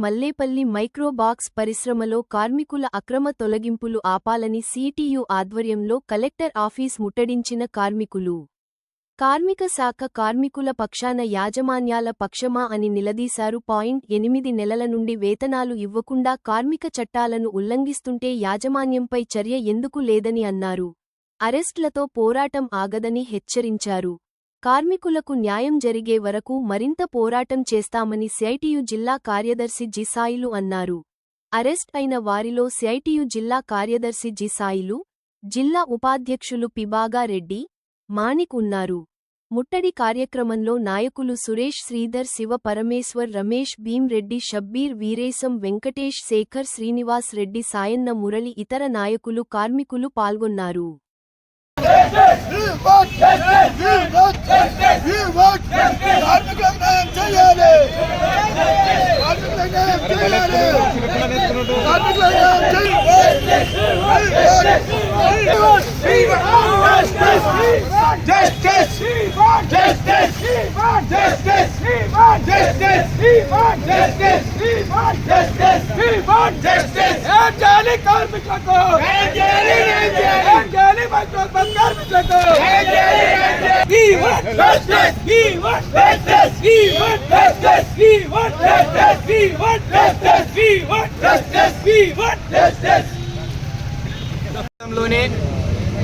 మల్లేపల్లి మైక్రోబాక్స్ పరిశ్రమలో కార్మికుల అక్రమ తొలగింపులు ఆపాలని సిఐటియు ఆధ్వర్యంలో కలెక్టర్ ఆఫీస్ ముట్టడించిన కార్మికులు. కార్మిక శాఖ కార్మికుల పక్షాన యాజమాన్యాల పక్షమా అని నిలదీశారు. 8 నెలల నుండి వేతనాలు ఇవ్వకుండా కార్మిక చట్టాలను ఉల్లంఘిస్తుంటే యాజమాన్యంపై చర్య ఎందుకు లేదని అన్నారు. అరెస్ట్లతో పోరాటం ఆగదని హెచ్చరించారు. కార్మికులకు న్యాయం జరిగే వరకు మరింత పోరాటం చేస్తామని సిఐటియు జిల్లా కార్యదర్శి జి సాయిలు అన్నారు. అరెస్ట్ అయిన వారిలో సిఐటియు జిల్లా కార్యదర్శి జి సాయిలు, జిల్లా ఉపాధ్యక్షులు పిబాగా రెడ్డి, మాణిక్ ఉన్నారు. ముట్టడి కార్యక్రమంలో నాయకులు సురేష్, శ్రీధర్, శివ పరమేశ్వర్, రమేష్, భీం రెడ్డి, షబ్బీర్, వీరేశం, వెంకటేష్, శేఖర్, శ్రీనివాస్ రెడ్డి, సాయన్న, మురళి, ఇతర నాయకులు, కార్మికులు పాల్గొన్నారు.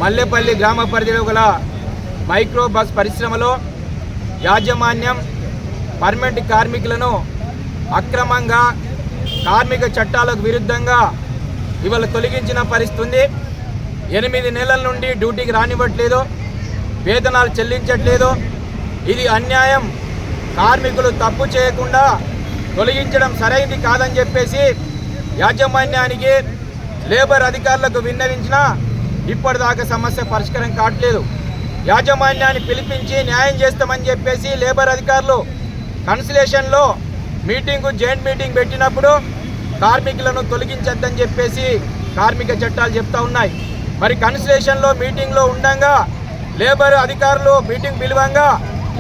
మల్లేపల్లి గ్రామ పరిధిలో గల మైక్రోబాక్స్ పరిశ్రమలో యాజమాన్యం పర్మనెంట్ కార్మికులను అక్రమంగా కార్మిక చట్టాలకు విరుద్ధంగా ఇవాళ తొలగించిన పరిస్థితి. 8 నెలల నుండి డ్యూటీకి రానివ్వట్లేదు, వేతనాలు చెల్లించట్లేదు. ఇది అన్యాయం. కార్మికులు తప్పు చేయకుండా తొలగించడం సరైంది కాదని చెప్పేసి యాజమాన్యానికి, లేబర్ అధికారులకు విన్నవించినా ఇప్పటిదాకా సమస్య పరిష్కారం కావట్లేదు. యాజమాన్యాన్ని పిలిపించి న్యాయం చేస్తామని చెప్పేసి లేబర్ అధికారులు కన్సలేషన్లో జాయింట్ మీటింగ్ పెట్టినప్పుడు కార్మికులను తొలగించద్దని చెప్పేసి కార్మిక చట్టాలు చెప్తా ఉన్నాయి. మరి కన్సలేషన్లో మీటింగ్లో ఉండగా లేబర్ అధికారులు మీటింగ్ పిలువంగా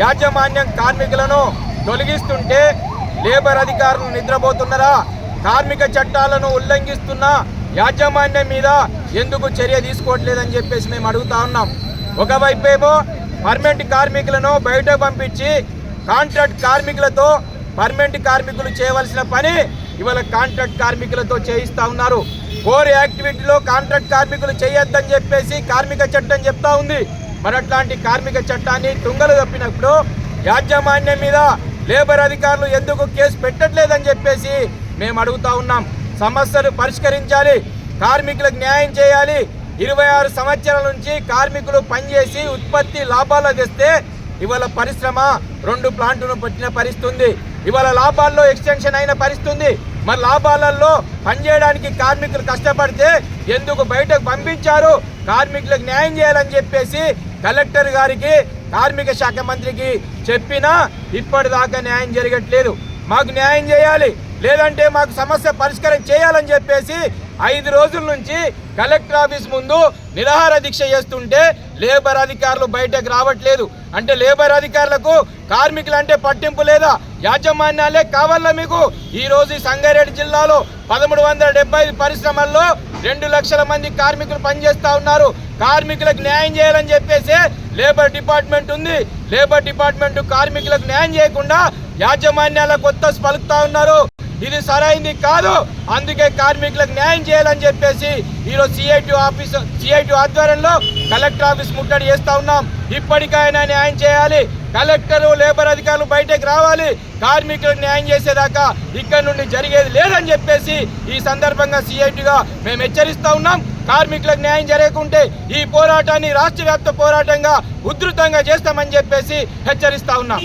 యాజమాన్యం కార్మికులను తొలగిస్తుంటే లేబర్ అధికారులు నిద్రపోతున్నారా? కార్మిక చట్టాలను ఉల్లంఘిస్తున్న యాజమాన్యం మీద ఎందుకు చర్య తీసుకోవట్లేదని చెప్పేసి మేము అడుగుతా ఉన్నాం. ఒకవైపేమో పర్మనెంట్ కార్మికులను బయటకు పంపించి కాంట్రాక్ట్ కార్మికులతో పర్మనెంట్ కార్మికులు చేయవలసిన పని ఇవాళ కాంట్రాక్ట్ కార్మికులతో చేయిస్తూ ఉన్నారు. కోర్ యాక్టివిటీలో కాంట్రాక్ట్ కార్మికులు చేయొద్దని చెప్పేసి కార్మిక చట్టం చెప్తా ఉంది. మరి అట్లాంటి కార్మిక చట్టాన్ని తుంగలు తప్పినప్పుడు యాజమాన్యం మీద లేబర్ అధికారులు ఎందుకు కేసు పెట్టట్లేదని చెప్పేసి మేము అడుగుతా ఉన్నాం. సమస్యలు పరిష్కరించాలి, కార్మికులకు న్యాయం చేయాలి. 26 సంవత్సరాల నుంచి కార్మికులు పనిచేసి ఉత్పత్తి లాభాలు తెస్తే ఇవాళ పరిశ్రమ 2 ప్లాంట్లను పెట్టిన పరిస్థితి. ఇవాళ లాభాల్లో ఎక్స్టెన్షన్ అయిన పరిస్థితి. మరి లాభాలలో పనిచేయడానికి కార్మికులు కష్టపడితే ఎందుకు బయటకు పంపించారు? కార్మికులకు న్యాయం చేయాలని చెప్పేసి కలెక్టర్ గారికి, కార్మిక శాఖ మంత్రికి చెప్పినా ఇప్పటిదాకా న్యాయం జరగట్లేదు. మాకు న్యాయం చేయాలి, లేదంటే మాకు సమస్య పరిష్కారం చేయాలని చెప్పేసి 5 రోజుల నుంచి కలెక్టర్ ఆఫీస్ ముందు నిరాహార దీక్ష చేస్తుంటే లేబర్ అధికారులు బయటకు రావట్లేదు. అంటే లేబర్ అధికారులకు కార్మికులు అంటే పట్టింపు లేదా? యాజమాన్యాలే కావాలా మీకు? ఈరోజు సంగారెడ్డి జిల్లాలో 1375 పరిశ్రమల్లో 2 లక్షల మంది కార్మికులు పనిచేస్తూ ఉన్నారు. కార్మికులకు న్యాయం చేయాలని చెప్పేసి లేబర్ డిపార్ట్మెంట్ ఉంది. లేబర్ డిపార్ట్మెంట్ కార్మికులకు న్యాయం చేయకుండా యాజమాన్యాల కొత్త పలుకుతా ఉన్నారు. ఇది సరైంది కాదు. అందుకే కార్మికులకు న్యాయం చేయాలని చెప్పేసి ఈరోజు సిఐటియు ఆధ్వర్యంలో కలెక్టర్ ఆఫీస్ ముట్టడి చేస్తా ఉన్నాం. ఇప్పటికైనా న్యాయం చేయాలి. కలెక్టరు, లేబర్ అధికారులు బయటకు రావాలి. కార్మికులకు న్యాయం చేసేదాకా ఇక్కడ నుండి జరిగేది లేదని చెప్పేసి ఈ సందర్భంగా సిఐటిగా మేము హెచ్చరిస్తా ఉన్నాం. కార్మికులకు న్యాయం జరగకుంటే ఈ పోరాటాన్ని రాష్ట్ర వ్యాప్త పోరాటంగా ఉధృతంగా చేస్తామని చెప్పేసి హెచ్చరిస్తా ఉన్నాం.